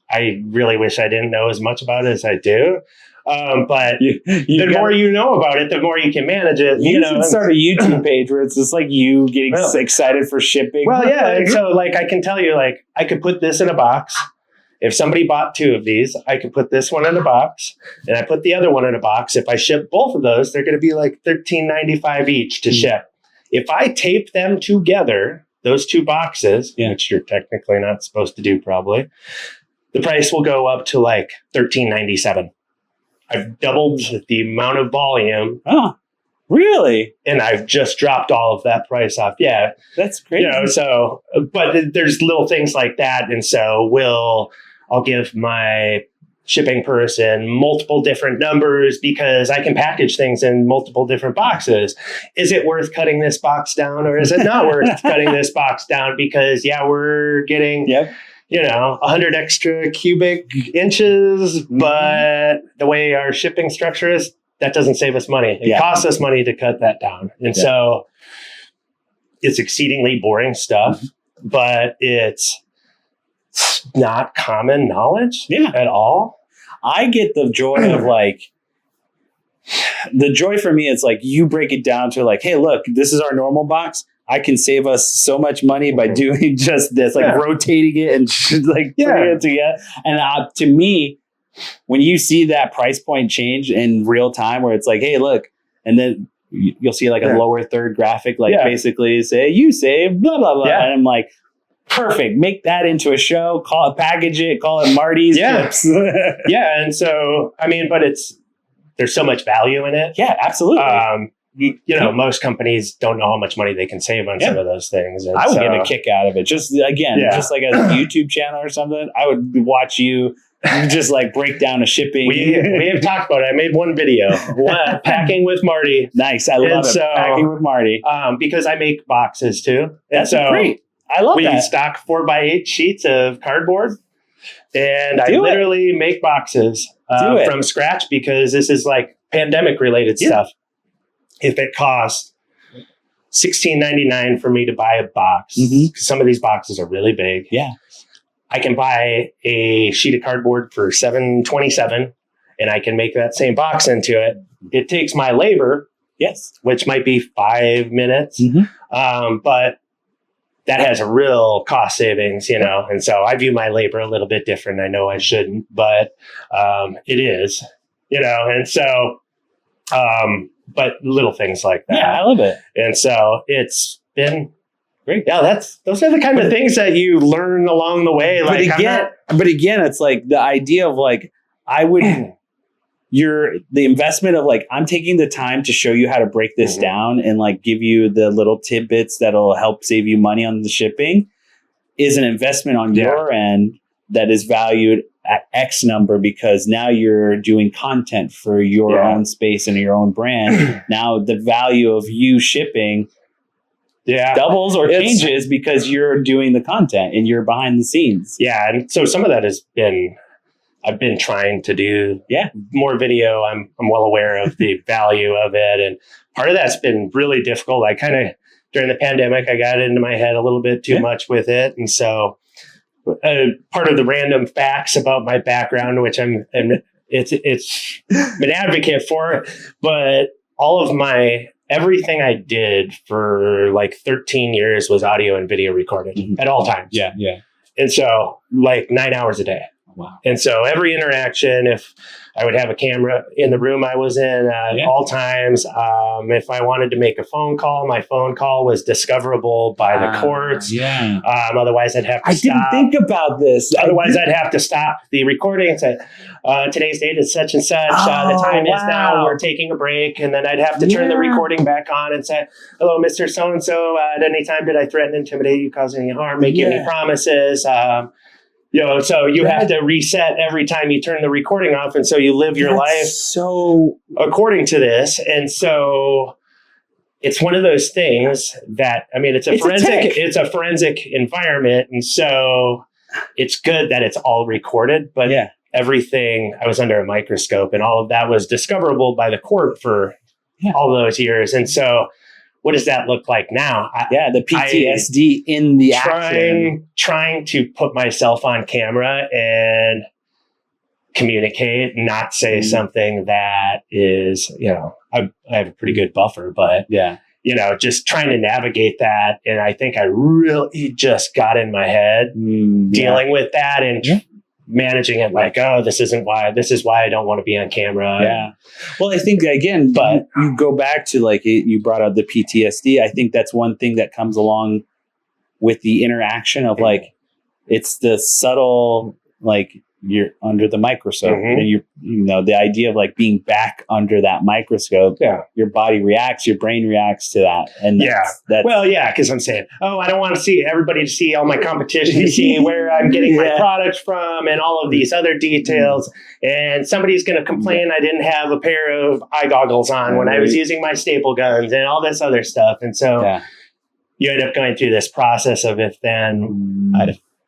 Speaker 3: I really wish I didn't know as much about as I do. But the more you know about it, the more you can manage it.
Speaker 1: You should start a YouTube page where it's just like you getting excited for shipping.
Speaker 3: Well, yeah. And so like, I can tell you, like, I could put this in a box. If somebody bought 2 of these, I could put this one in a box and I put the other one in a box. If I ship both of those, they're going to be like $13.95 each to ship. If I tape them together, those 2 boxes, which you're technically not supposed to do probably, the price will go up to like $13.97. I've doubled the amount of volume.
Speaker 1: Oh, really?
Speaker 3: And I've just dropped all of that price off. Yeah.
Speaker 1: That's crazy.
Speaker 3: But there's little things like that. And so I'll give my shipping person multiple different numbers because I can package things in multiple different boxes. Is it worth cutting this box down or is it not worth cutting this box down? Because we're getting 100 extra cubic inches, but the way our shipping structure is, that doesn't save us money. It costs us money to cut that down. And so it's exceedingly boring stuff, but it's not common knowledge at all.
Speaker 1: I get the joy of the joy for me, it's like you break it down to like, hey, look, this is our normal box. I can save us so much money by doing just this, rotating it and putting it together. And to me, when you see that price point change in real time where it's like, hey, look, and then you'll see like a lower third graphic, basically say, you save blah, blah, blah. And I'm like, perfect. Make that into a show, package it, call it Marty's Chips.
Speaker 3: And so, but there's so much value in it.
Speaker 1: Yeah, absolutely.
Speaker 3: Most companies don't know how much money they can save on some of those things. And
Speaker 1: I would get a kick out of it. Just like a YouTube channel or something, I would watch you just like break down a shipping.
Speaker 3: We have talked about it. I made one video, packing with Marty.
Speaker 1: Nice. I love it. Packing with Marty.
Speaker 3: Because I make boxes too.
Speaker 1: That's great. I love that.
Speaker 3: We stock 4x8 sheets of cardboard and I literally make boxes from scratch because this is like pandemic related stuff. If it costs $16.99 for me to buy a box, because some of these boxes are really big.
Speaker 1: Yeah.
Speaker 3: I can buy a sheet of cardboard for $7.27 and I can make that same box into it. It takes my labor, which might be 5 minutes, but that has a real cost savings, and so I view my labor a little bit different. I know I shouldn't, but it is, and so, but little things like that.
Speaker 1: Yeah, I love it.
Speaker 3: And so it's been great. Yeah, those are the kind of things that you learn along the way.
Speaker 1: But again, it's like the idea of like, the investment of like, I'm taking the time to show you how to break this down and like give you the little tidbits that'll help save you money on the shipping is an investment on your end that is valued at X number because now you're doing content for your own space and your own brand. Now the value of you shipping doubles or changes because you're doing the content and you're behind the scenes.
Speaker 3: Yeah. And so some of that I've been trying to do more video. I'm well aware of the value of it. And part of that's been really difficult. I kind of, during the pandemic, I got into my head a little bit too much with it. And so part of the random facts about my background, which I'm an advocate for, but all of everything I did for like 13 years was audio and video recorded at all times.
Speaker 1: Yeah. Yeah.
Speaker 3: And so like 9 hours a day.
Speaker 1: Wow.
Speaker 3: And so every interaction, if I would have a camera in the room I was in at all times, if I wanted to make a phone call, my phone call was discoverable by the courts.
Speaker 1: Yeah.
Speaker 3: Otherwise, I'd have to stop.
Speaker 1: I didn't think about this.
Speaker 3: Otherwise, I'd have to stop the recording and say, today's date is such and such. The time is now. We're taking a break. And then I'd have to turn the recording back on and say, hello, Mr. So-and-so. At any time, did I threaten, intimidate you, cause any harm, make you any promises? So you had to reset every time you turn the recording off. And so you live your life
Speaker 1: so
Speaker 3: according to this. And so it's one of those things that, I mean, it's a forensic environment. And so it's good that it's all recorded, but everything, I was under a microscope, and all of that was discoverable by the court for all those years. And so what does that look like now?
Speaker 1: The PTSD in the action.
Speaker 3: Trying to put myself on camera and communicate, not say something that is, I have a pretty good buffer, but just trying to navigate that. And I think I really just got in my head dealing with that and managing it like, this is why I don't want to be on camera.
Speaker 1: Yeah. Well, I think again, but you go back to like, you brought up the PTSD. I think that's one thing that comes along with the interaction of like, it's the subtle, like, you're under the microscope and the idea of like being back under that microscope, your body reacts, your brain reacts to that. And
Speaker 3: because I'm saying, I don't want to see everybody to see all my competition, to see where I'm getting my products from and all of these other details. And somebody's going to complain I didn't have a pair of eye goggles on when I was using my staple guns and all this other stuff. And so you end up going through this process of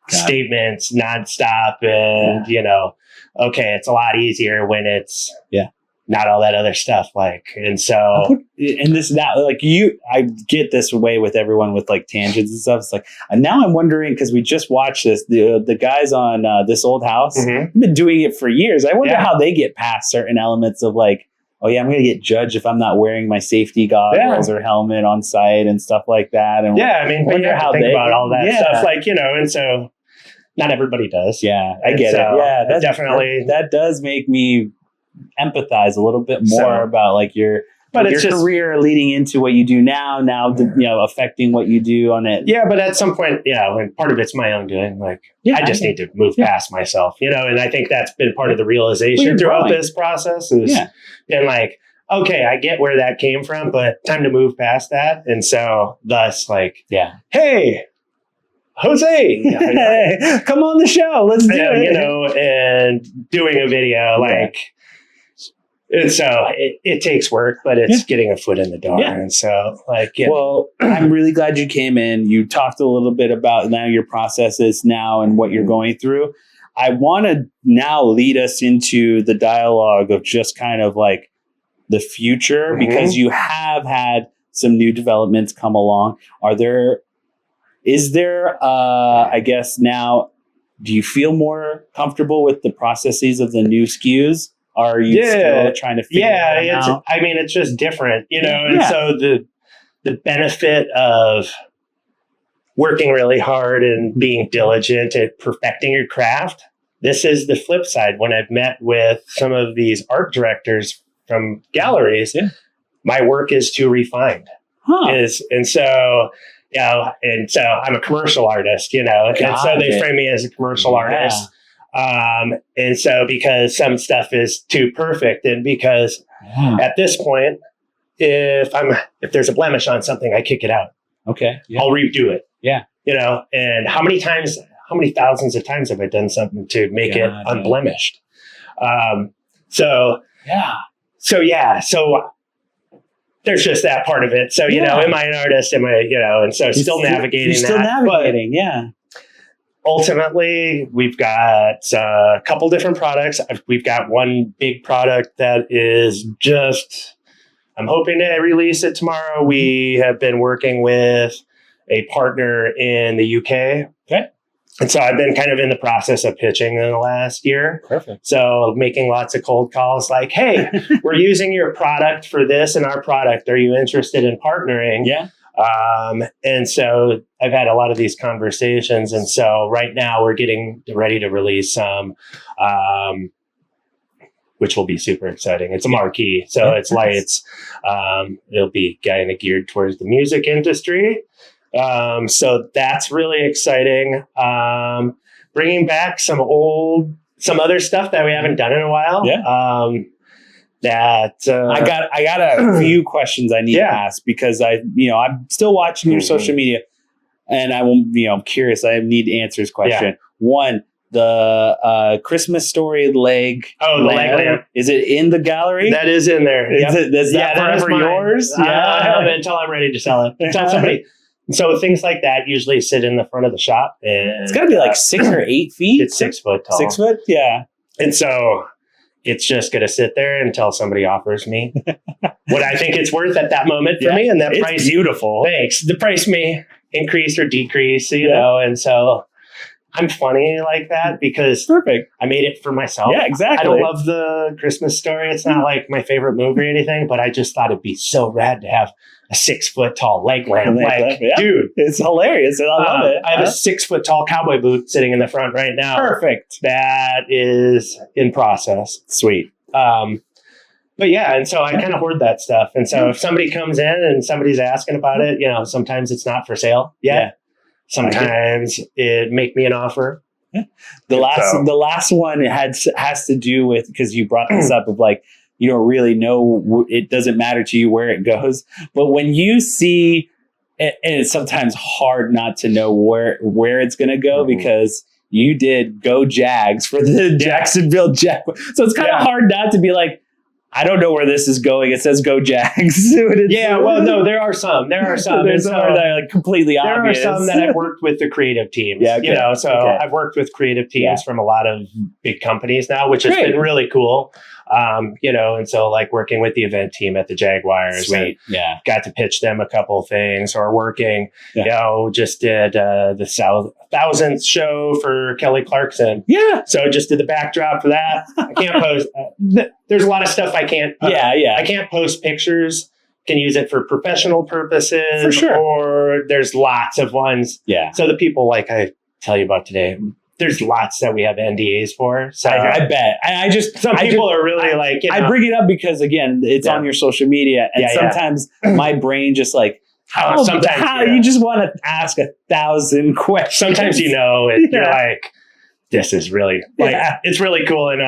Speaker 3: statements nonstop, and it's a lot easier when it's not all that other stuff. Like, and so
Speaker 1: I get this way with everyone with like tangents and stuff. It's like, and now I'm wondering, because we just watched this, the guys on This Old House have been doing it for years. I wonder how they get past certain elements of like, I'm going to get judged if I'm not wearing my safety goggles or helmet on site and stuff like that. And
Speaker 3: but you have to think about all that stuff, like, and so not everybody does.
Speaker 1: Yeah, I get it. Yeah,
Speaker 3: that definitely
Speaker 1: that does make me empathize a little bit more about like your career leading into what you do now, affecting what you do on it.
Speaker 3: Yeah, but at some point, and part of it's my own doing. Like, I just need to move past myself, and I think that's been part of the realization throughout this process is, and like, okay, I get where that came from, but time to move past that. And so thus, like, hey, Jose,
Speaker 1: come on the show. Let's do it.
Speaker 3: And doing a video, like, and so it takes work, but it's getting a foot in the door. And so, like,
Speaker 1: well, I'm really glad you came in. You talked a little bit about now your processes now and what you're going through. I want to now lead us into the dialogue of just kind of like the future, because you have had some new developments come along. Is there, I guess now, do you feel more comfortable with the processes of the new SKUs? Are you still trying to figure it out?
Speaker 3: I mean, it's just different, and so the benefit of working really hard and being diligent at perfecting your craft, this is the flip side. When I've met with some of these art directors from galleries, my work is too refined. And so I'm a commercial artist, and so they frame me as a commercial artist. And so because some stuff is too perfect, and because at this point, if there's a blemish on something, I kick it out.
Speaker 1: Okay.
Speaker 3: I'll redo it.
Speaker 1: Yeah.
Speaker 3: And how many thousands of times have I done something to make it unblemished? So there's just that part of it. So, am I an artist? Am I, and so still navigating that. Ultimately, we've got a couple different products. We've got one big product that is just, I'm hoping to release it tomorrow. We have been working with a partner in the UK.
Speaker 1: Okay.
Speaker 3: And so I've been kind of in the process of pitching in the last year.
Speaker 1: Perfect.
Speaker 3: So making lots of cold calls like, hey, we're using your product for this and our product. Are you interested in partnering?
Speaker 1: Yeah.
Speaker 3: And so I've had a lot of these conversations. And so right now we're getting ready to release some, which will be super exciting. It's a marquee. So it's lights. It'll be kind of geared towards the music industry. So that's really exciting. Bringing back some other stuff that we haven't done in a while.
Speaker 1: Yeah. I got a few questions I need to ask, because I'm still watching your social media, and I'm curious. I need answers question. One, the Christmas Story leg.
Speaker 3: Oh, the leg lamp.
Speaker 1: Is it in the gallery?
Speaker 3: That is in there.
Speaker 1: Is that forever yours?
Speaker 3: Until I'm ready to sell it. Until somebody. So things like that usually sit in the front of the shop. And
Speaker 1: it's got to be like 6 or 8 feet.
Speaker 3: It's 6 foot tall.
Speaker 1: 6 foot? Yeah.
Speaker 3: And so it's just going to sit there until somebody offers me what I think it's worth at that moment for me. And that price.
Speaker 1: It's beautiful.
Speaker 3: Thanks. The price may increase or decrease, you know, and so I'm funny like that because
Speaker 1: perfect.
Speaker 3: I made it for myself.
Speaker 1: Yeah, exactly.
Speaker 3: I don't love the Christmas Story. It's not like my favorite movie or anything, but I just thought it'd be so rad to have a 6 foot tall leg lamp. Dude,
Speaker 1: it's hilarious. I love it.
Speaker 3: I have a 6 foot tall cowboy boot sitting in the front right now.
Speaker 1: Perfect.
Speaker 3: That is in process.
Speaker 1: Sweet.
Speaker 3: But yeah, and so I kind of hoard that stuff. And so if somebody comes in and somebody's asking about it, you know, sometimes it's not for sale yet. Yeah. Sometimes it make me an offer.
Speaker 1: Yeah. The last one has to do with, because you brought this up of like, you don't really know, it doesn't matter to you where it goes. But when you see, and it's sometimes hard not to know where it's going to go because you did Go Jags for the Jacksonville Jaguars. So it's kind of hard not to be like, I don't know where this is going. It says Go Jags.
Speaker 3: Well, no, there are some.
Speaker 1: There's some that are like completely obvious.
Speaker 3: There are some that I've worked with the creative teams.
Speaker 1: Yeah, okay.
Speaker 3: You know, so I've worked with creative teams from a lot of big companies now, which has been really cool. You know, and so like working with the event team at the Jaguars.
Speaker 1: Sweet.
Speaker 3: Got to pitch them a couple of things, or working, you know, just did the 1000th show for Kelly Clarkson.
Speaker 1: Yeah.
Speaker 3: So just did the backdrop for that. I can't post. There's a lot of stuff I can't. I can't post pictures. Can use it for professional purposes.
Speaker 1: For sure.
Speaker 3: Or there's lots of ones.
Speaker 1: Yeah.
Speaker 3: So the people like I tell you about today, there's lots that we have NDAs for. So
Speaker 1: I bet. Some
Speaker 3: people are really like, you know,
Speaker 1: I bring it up because again, it's on your social media, and sometimes my brain just like, you just want to ask 1,000 questions.
Speaker 3: Sometimes you know, you're like, this is really like it's really cool, and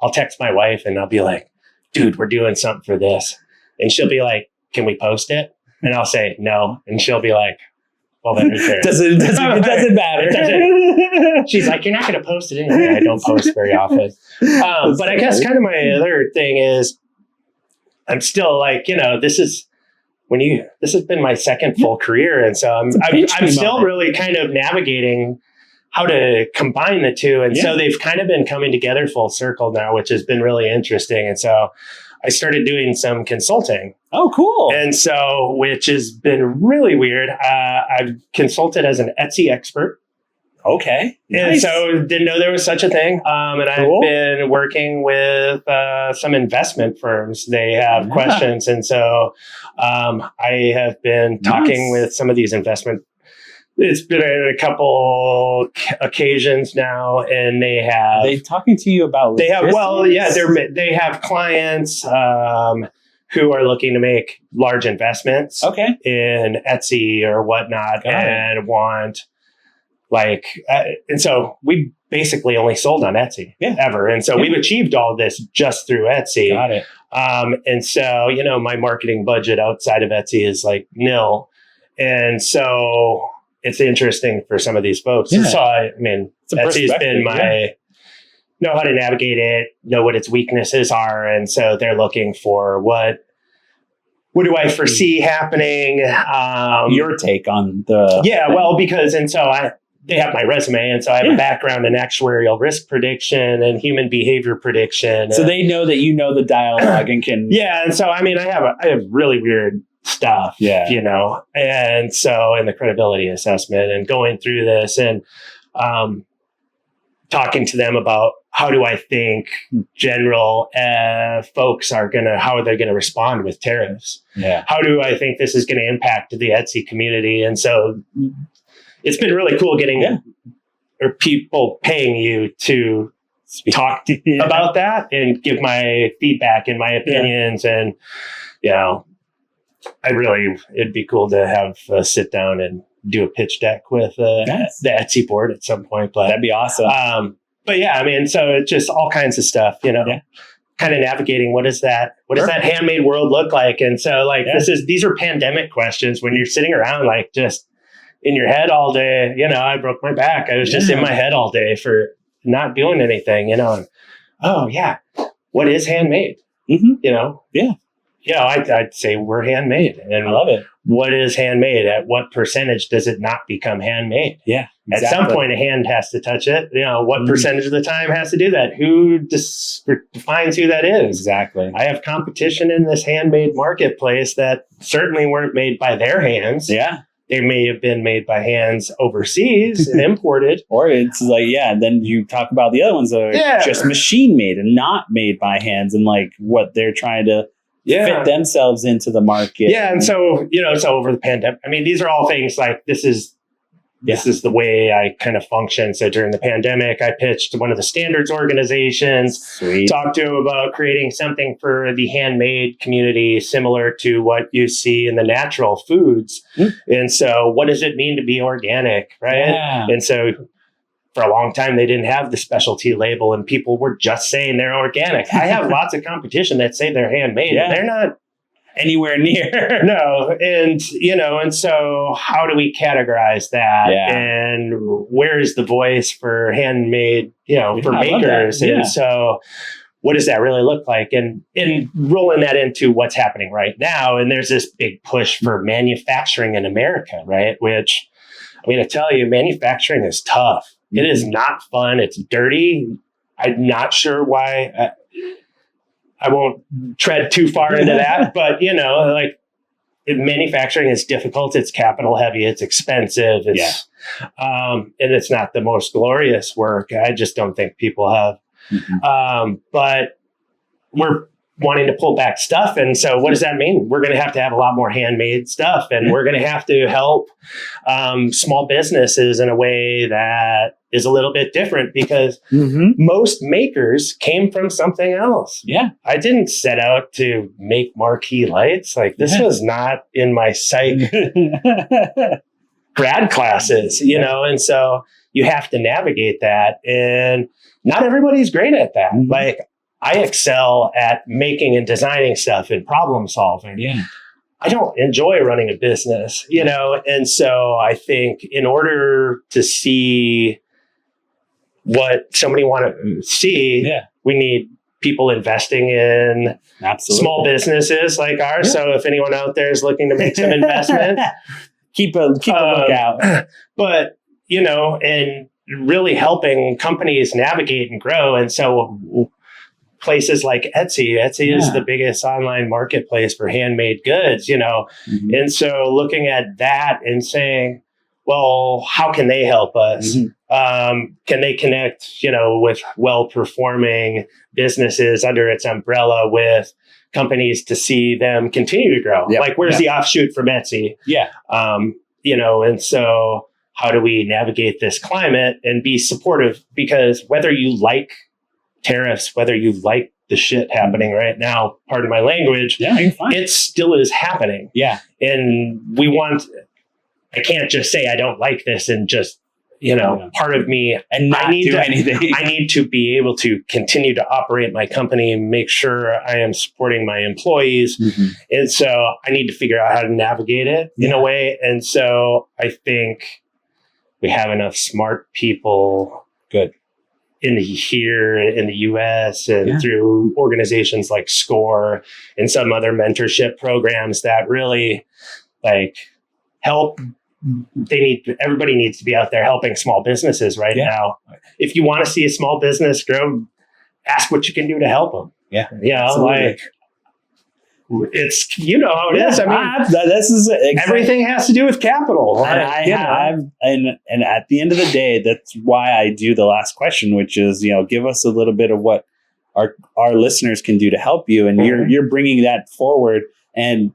Speaker 3: I'll text my wife and I'll be like, dude, we're doing something for this, and she'll be like, can we post it? And I'll say no, and she'll be like, well, then who cares?
Speaker 1: It doesn't matter.
Speaker 3: She's like, you're not going to post it anyway. I don't post very often. But I guess kind of my other thing is I'm still like, you know, this has been my second full career. And so I'm still really kind of navigating how to combine the two. And so they've kind of been coming together full circle now, which has been really interesting. And so I started doing some consulting.
Speaker 1: Oh, cool.
Speaker 3: And so, which has been really weird. I've consulted as an Etsy expert.
Speaker 1: Okay.
Speaker 3: And so didn't know there was such a thing. And I've been working with some investment firms. They have questions. And so I have been talking with some of these investment. It's been a couple occasions now, and they have. Are
Speaker 1: they talking to you about?
Speaker 3: They have. Well, yeah, they have clients who are looking to make large investments. In Etsy or whatnot, and want like, and so we basically only sold on Etsy ever, and so we've achieved all this just through Etsy.
Speaker 1: Got it.
Speaker 3: And so you know, my marketing budget outside of Etsy is like nil, and so. It's interesting for some of these folks. Yeah. So I mean, Etsy's been know how to navigate it, know what its weaknesses are. And so they're looking for what do I foresee happening?
Speaker 1: Your take on the...
Speaker 3: they have my resume. And so I have a background in actuarial risk prediction and human behavior prediction.
Speaker 1: So they know that you know the dialogue and can...
Speaker 3: Yeah. And so, I mean, I have really weird stuff, you know, and so in the credibility assessment and going through this and talking to them about how do I think general folks how are they going to respond with tariffs?
Speaker 1: Yeah.
Speaker 3: How do I think this is going to impact the Etsy community? And so it's been really cool getting or people paying you to talk about that and give my feedback and my opinions and, you know, it'd be cool to have sit down and do a pitch deck with the Etsy board at some point. But
Speaker 1: that'd be awesome.
Speaker 3: But yeah, I mean, so it's just all kinds of stuff, you know, kind of navigating what does that handmade world look like? And so like these are pandemic questions when you're sitting around like just in your head all day. I broke my back. I was just in my head all day for not doing anything, and, oh yeah, what is handmade? I'd say we're handmade. And
Speaker 1: I love it.
Speaker 3: What is handmade? At what percentage does it not become handmade?
Speaker 1: Yeah.
Speaker 3: Exactly. At some point, a hand has to touch it. What percentage of the time has to do that? Who defines who that is?
Speaker 1: Exactly.
Speaker 3: I have competition in this handmade marketplace that certainly weren't made by their hands.
Speaker 1: Yeah.
Speaker 3: They may have been made by hands overseas and imported.
Speaker 1: Or it's like, then you talk about the other ones that are just machine made and not made by hands, and like what they're trying to fit themselves into the market.
Speaker 3: Yeah. And so, so over the pandemic, I mean, these are all things like this is the way I kind of function. So during the pandemic, I pitched to one of the standards organizations, talked to them about creating something for the handmade community, similar to what you see in the natural foods. And so what does it mean to be organic? Right.
Speaker 1: Yeah.
Speaker 3: And so for a long time, they didn't have the specialty label and people were just saying they're organic. I have lots of competition that say they're handmade.
Speaker 1: Yeah.
Speaker 3: They're not
Speaker 1: anywhere near.
Speaker 3: No. And, and so how do we categorize that?
Speaker 1: Yeah.
Speaker 3: And where is the voice for handmade, for makers? And so what does that really look like? And rolling that into what's happening right now. And there's this big push for manufacturing in America, right? Which I'm going to tell you, manufacturing is tough. It is not fun. It's dirty. I'm not sure why. I won't tread too far into that, but manufacturing is difficult. It's capital heavy. It's expensive. And it's not the most glorious work. I just don't think people have. But we're wanting to pull back stuff. And so what does that mean? We're going to have a lot more handmade stuff, and we're going to have to help small businesses in a way that is a little bit different, because most makers came from something else. Yeah. I didn't set out to make marquee lights. Like this was not in my psych grad classes, and so you have to navigate that. And not everybody's great at that. Like I excel at making and designing stuff and problem solving. Yeah. I don't enjoy running a business, and so I think in order to see what somebody want to see, we need people investing in small businesses like ours. So if anyone out there is looking to make some investment,
Speaker 1: keep a lookout.
Speaker 3: But, and really helping companies navigate and grow. And so places like Etsy is the biggest online marketplace for handmade goods, and so looking at that and saying, well, how can they help us? Can they connect, with well-performing businesses under its umbrella with companies to see them continue to grow? Like, where's the offshoot from Etsy? And so how do we navigate this climate and be supportive? Because whether you like tariffs, whether you like the shit happening right now, pardon my language, it still is happening. Yeah. And I can't just say I don't like this and just, part of me
Speaker 1: and not do anything.
Speaker 3: I need to be able to continue to operate my company and make sure I am supporting my employees. And so I need to figure out how to navigate it in a way. And so I think we have enough smart people here in the US and through organizations like SCORE and some other mentorship programs that really help. Everybody needs to be out there helping small businesses right now. If you want to see a small business grow, ask what you can do to help them. Absolutely. It's how it is. I mean,
Speaker 1: this is
Speaker 3: everything has to do with capital.
Speaker 1: And and at the end of the day, that's why I do the last question, which is give us a little bit of what our listeners can do to help you, and you're bringing that forward, and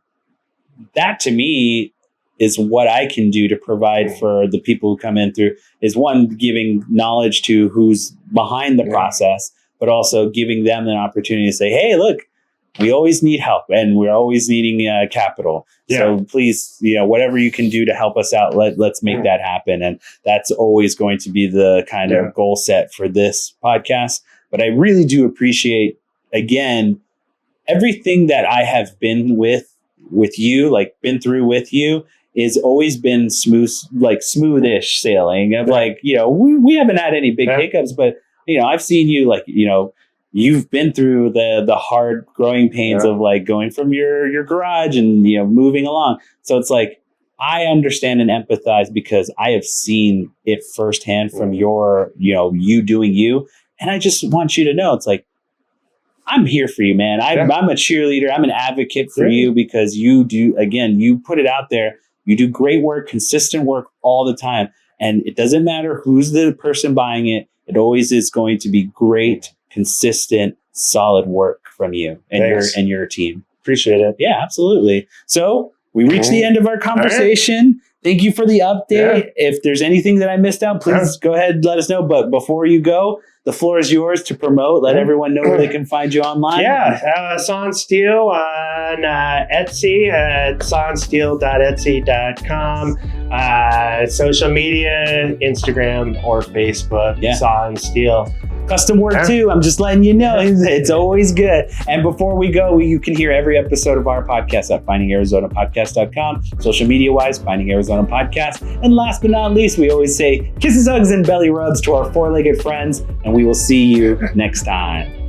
Speaker 1: that to me is what I can do to provide for the people who come in through is one, giving knowledge to who's behind the process, but also giving them an opportunity to say, hey, look, we always need help and we're always needing capital. So please, whatever you can do to help us out, let's make that happen. And that's always going to be the kind of goal set for this podcast. But I really do appreciate, again, everything that I have been been through with you. is always been smoothish sailing of like, we haven't had any big hiccups, but I've seen you like, you've been through the hard growing pains of like going from your garage and, moving along. So it's like, I understand and empathize because I have seen it firsthand from your, you doing you. And I just want you to know, it's like, I'm here for you, man. I'm a cheerleader. I'm an advocate for you because you do, again, you put it out there. You do great work, consistent work all the time. And it doesn't matter who's the person buying it. It always is going to be great, consistent, solid work from you and your team.
Speaker 3: Appreciate it.
Speaker 1: Yeah, absolutely. So we reached the end of our conversation. Right. Thank you for the update. Yeah. If there's anything that I missed out, please go ahead and let us know. But before you go, the floor is yours to promote. Let everyone know where they can find you online.
Speaker 3: Yeah, Saw & Steel on Etsy at sawandsteel.etsy.com. Social media, Instagram or Facebook, Saw & Steel.
Speaker 1: Custom work too. I'm just letting you know. It's always good. And before we go, you can hear every episode of our podcast at findingarizonapodcast.com. Social media wise, Finding Arizona Podcast. And last but not least, we always say kisses, hugs, and belly rubs to our four-legged friends. And we will see you next time.